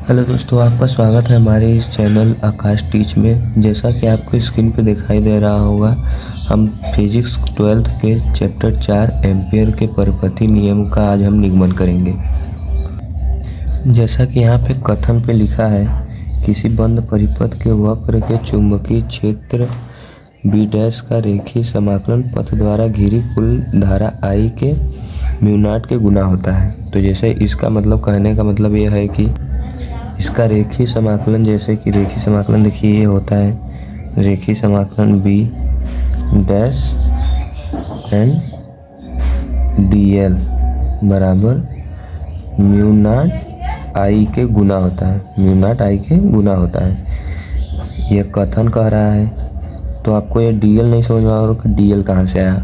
Hello दोस्तों, आपका स्वागत है हमारे इस चैनल आकाश टीच में। जैसा कि आपको स्क्रीन पे दिखाई दे रहा होगा, हम फिजिक्स 12th के चैप्टर 4 एम्पियर के परिपथी नियम का आज हम निगमन करेंगे। जैसा कि यहाँ पे कथन पे लिखा है, किसी बंद परिपथ के वक्र के चुंबकीय क्षेत्र बी डैश का रेखीय समाकलन पथ द्वारा घिरी कुल धारा I के म्यू नॉट के गुना होता है। तो जैसे इसका मतलब कहने का मतलब यह है कि इसका रेखीय समाकलन, जैसे कि रेखीय समाकलन देखिए ये होता है रेखीय समाकलन बी डैश एंड dl बराबर म्यू नॉट I के गुना होता है, म्यू नॉट I के गुना होता है। यह कथन कह रहा है। तो आपको ये dl नहीं समझ में आ रहा कि dl कहाँ से आया।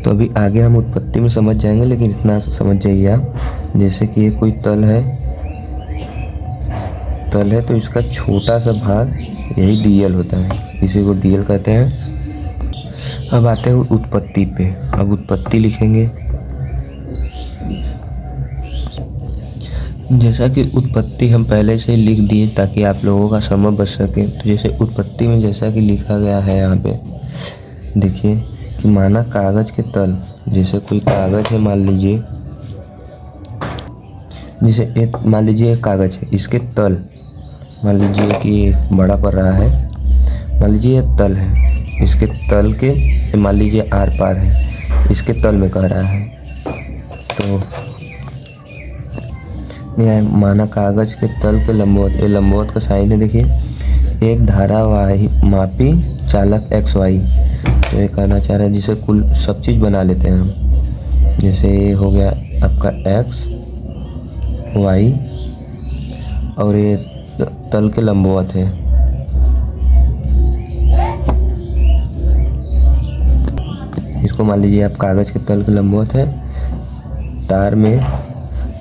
तो अभी आगे हम उत्पत्ति में समझ जाएंगे, लेकिन इतना समझ जाइए आप, जैसे कि ये कोई तल है तो इसका छोटा सा भाग यही dl होता है, इसी को dl कहते हैं। अब आते हैं उत्पत्ति पे। अब उत्पत्ति लिखेंगे। जैसा कि उत्पत्ति हम पहले से लिख दिए ताकि आप लोगों का समय बच सके। तो जैसे उत्पत्ति में जैसा कि लिखा गया है यहाँ पे देखिए कि माना कागज के तल, जैसे कोई कागज है, मान लीजिए जैसे मान लीजिए एक कागज है, इसके तल मान लीजिए कि बड़ा पड़ रहा है, मान लीजिए ये तल है, इसके तल के मान लीजिए आर पार है, इसके तल में कह रहा है। तो माना कागज के तल के लंबवत, ये लंबवत का साइन है देखिए, एक धारा वाही मापी चालक एक्स वाई। तो ये कहना चाह रहा है जिसे कुल सब चीज़ बना लेते हैं हम। जैसे ये हो गया आपका एक्स वाई और ये तल के लंबवत है। इसको मान लीजिए आप कागज के तल के लंबवत है, तार में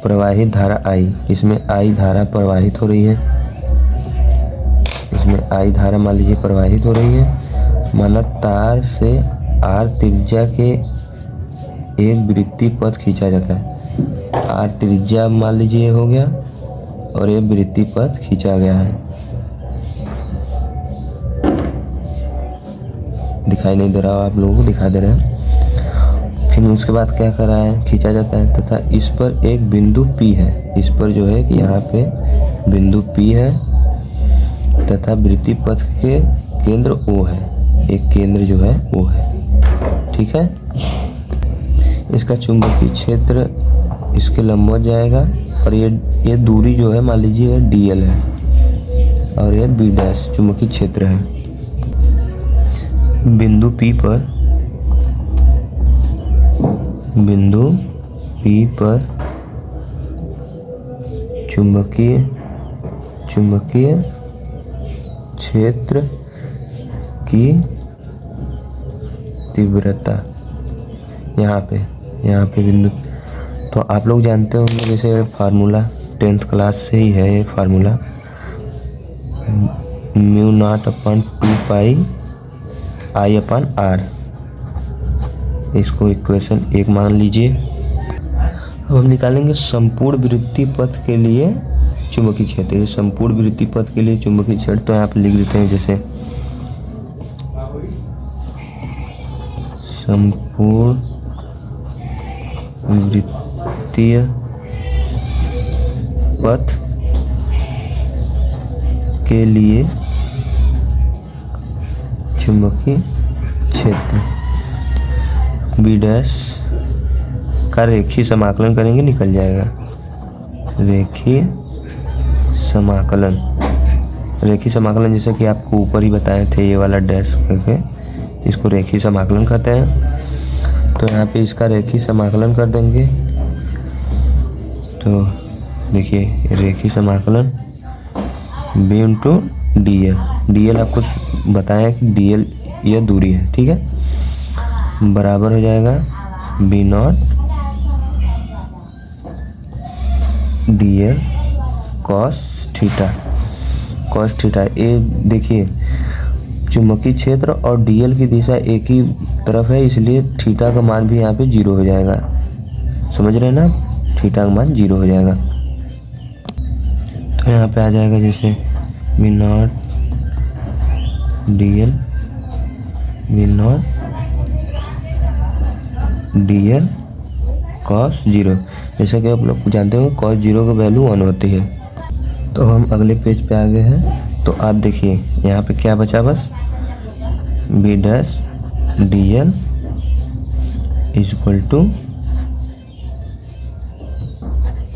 प्रवाहित धारा I, इसमें I धारा प्रवाहित हो रही है, इसमें I धारा मान लीजिए प्रवाहित हो रही है। माना तार से R त्रिज्या के एक वृत्तीय पथ खींचा जाता है। R त्रिज्या मान लीजिए हो गया और ये वृत्तीय पथ खींचा गया है। दिखाई नहीं दे रहा, आप लोगों को दिखा दे रहे हैं। फिर उसके बाद क्या कर रहा है, खींचा जाता है तथा इस पर एक बिंदु P है। इस पर जो है कि यहाँ पे बिंदु P है तथा वृत्तीय पथ के केंद्र O है, एक केंद्र जो है O है। ठीक है। इसका चुंबकीय क्षेत्र इसके लंबवत जाएगा और ये दूरी जो है मान लीजिए dl है और ये b डैश चुंबकीय क्षेत्र है। बिंदु P पर चुंबकीय क्षेत्र की तीव्रता यहाँ पे बिंदु। तो आप लोग जानते होंगे, जैसे फार्मूला 10th क्लास से ही है ये formula, mu naught upon 2 pi I upon R। इसको इक्वेशन 1 मान लीजिए। अब हम निकालेंगे संपूर्ण वृत्तीय पथ के लिए चुंबकीय क्षेत्र। संपूर्ण वृत्तीय पथ के लिए चुंबकीय क्षेत्र तो यहाँ पे लिख देते हैं, जैसे संपूर्ण वृत्तीय पथ के लिए चुंबकीय क्षेत्र बी डैश का रेखीय समाकलन करेंगे, निकल जाएगा। रेखीय समाकलन जैसे कि आपको ऊपर ही बताए थे, ये वाला डैश करके इसको रेखीय समाकलन कहते हैं। तो यहाँ पे इसका रेखीय समाकलन कर देंगे। तो देखिए रेखीय समाकलन b इंटू dl आपको बताया कि dl यह दूरी है, ठीक है, बराबर हो जाएगा b not dl cos theta. ये देखिए चुंबकीय क्षेत्र और dl की दिशा एक ही तरफ है, इसलिए थीटा का मान भी यहाँ पे 0 हो जाएगा। समझ रहे हैं ना, थीटा का मान 0 हो जाएगा। तो यहाँ पे आ जाएगा जैसे वी नॉट DL cos 0। जैसा कि आप लोग जानते हो cos 0 का वैल्यू 1 होती है। तो हम अगले पेज पे आ गए हैं। तो आप देखिए यहाँ पे क्या बचा, बस b dash DL is equal to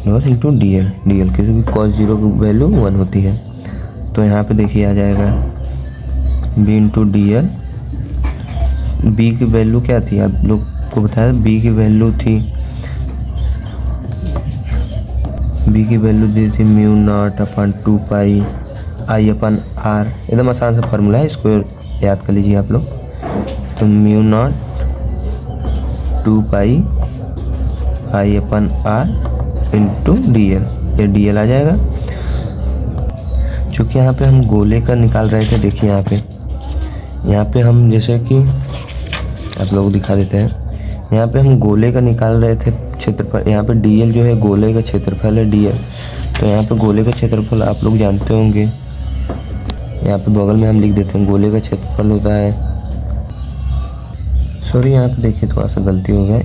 loss into DL क्योंकि cos 0 की वैल्यू 1 होती है। तो यहाँ पे देखिए आ जाएगा b इंटू DL। b की वैल्यू क्या थी, आप लोग को बताया b की वैल्यू थी, b की वैल्यू दी थी mu not upon 2 pi I upon R. एकदम आसान सा फार्मूला है, इसको याद कर लीजिए आप लोग। तो mu naught 2 pi I upon R into DL, ये DL आ जाएगा। चूँकि यहाँ पे हम गोले का निकाल रहे थे, देखिए यहाँ पे हम जैसे कि आप लोग दिखा देते हैं, यहाँ पे हम गोले का निकाल रहे थे क्षेत्रफल। यहाँ पे DL जो है गोले का क्षेत्रफल है DL। तो यहाँ पे गोले का क्षेत्रफल आप लोग जानते होंगे, यहाँ पे बगल में हम लिख देते हैं गोले का क्षेत्रफल होता है, सॉरी यहाँ पे देखिए थोड़ा सा गलती हो गया,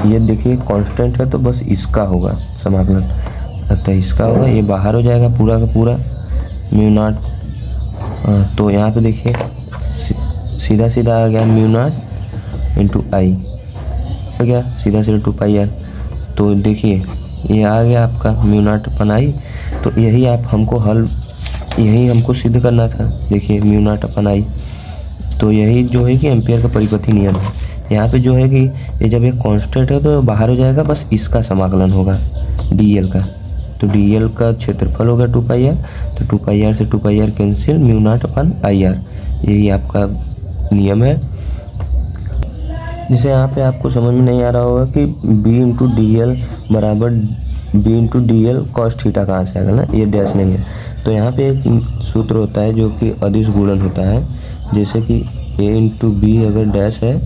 ये देखिए कांस्टेंट है तो बस इसका होगा समाकलन, अतः इसका होगा, ये बाहर हो जाएगा पूरा का पूरा म्यू नॉट। तो यहाँ पे देखिए सीधा सीधा आ गया म्यू नॉट इंटू आई, हो गया सीधा सीधा 2 पाई आर। तो देखिए ये आ गया आपका म्यू नॉट अपन आई। तो यही हमको सिद्ध करना था। देखिए म्यू नॉट अपन आई, तो यही जो है कि एम्पियर का परिपथी नियम है। यहाँ पे जो है कि ये जब एक कांस्टेंट है तो बाहर हो जाएगा, बस इसका समाकलन होगा DL का। तो DL का क्षेत्रफल होगा 2 पाई आर, तो 2 पाई आर से 2 pi R cancel, mu not upon I R, यही आपका नियम है। जिसे यहाँ पे आपको समझ में नहीं आ रहा होगा कि b इंटू DL बराबर b into DL cos theta कहाँ से आएगा ना, ये डैश नहीं है। तो यहाँ पे एक सूत्र होता है जो कि अदिश गुणन होता है, जैसे कि a इंटू बी अगर डैश है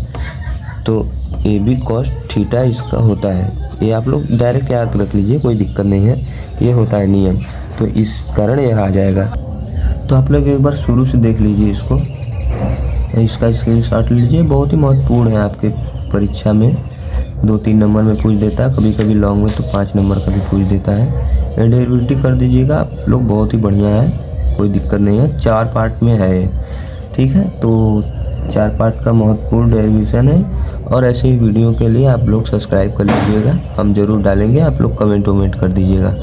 तो AB कॉस थीटा इसका होता है। ये आप लोग डायरेक्ट याद रख लीजिए, कोई दिक्कत नहीं है, ये होता है नियम। तो इस कारण यह आ जाएगा। तो आप लोग एक बार शुरू से देख लीजिए इसको, इसका स्क्रीनशॉट लीजिए, बहुत ही महत्वपूर्ण है आपके परीक्षा में। 2-3 नंबर में पूछ देता है, कभी कभी लॉन्ग में तो 5 नंबर का भी पूछ देता है। डेरिवेटिव कर दीजिएगा आप लोग, बहुत ही बढ़िया है, कोई दिक्कत नहीं है। 4 पार्ट में है, ठीक है। तो 4 पार्ट का महत्वपूर्ण डेरिवेशन है। और ऐसे ही वीडियो के लिए आप लोग सब्सक्राइब कर लीजिएगा, हम ज़रूर डालेंगे, आप लोग कमेंट कर दीजिएगा।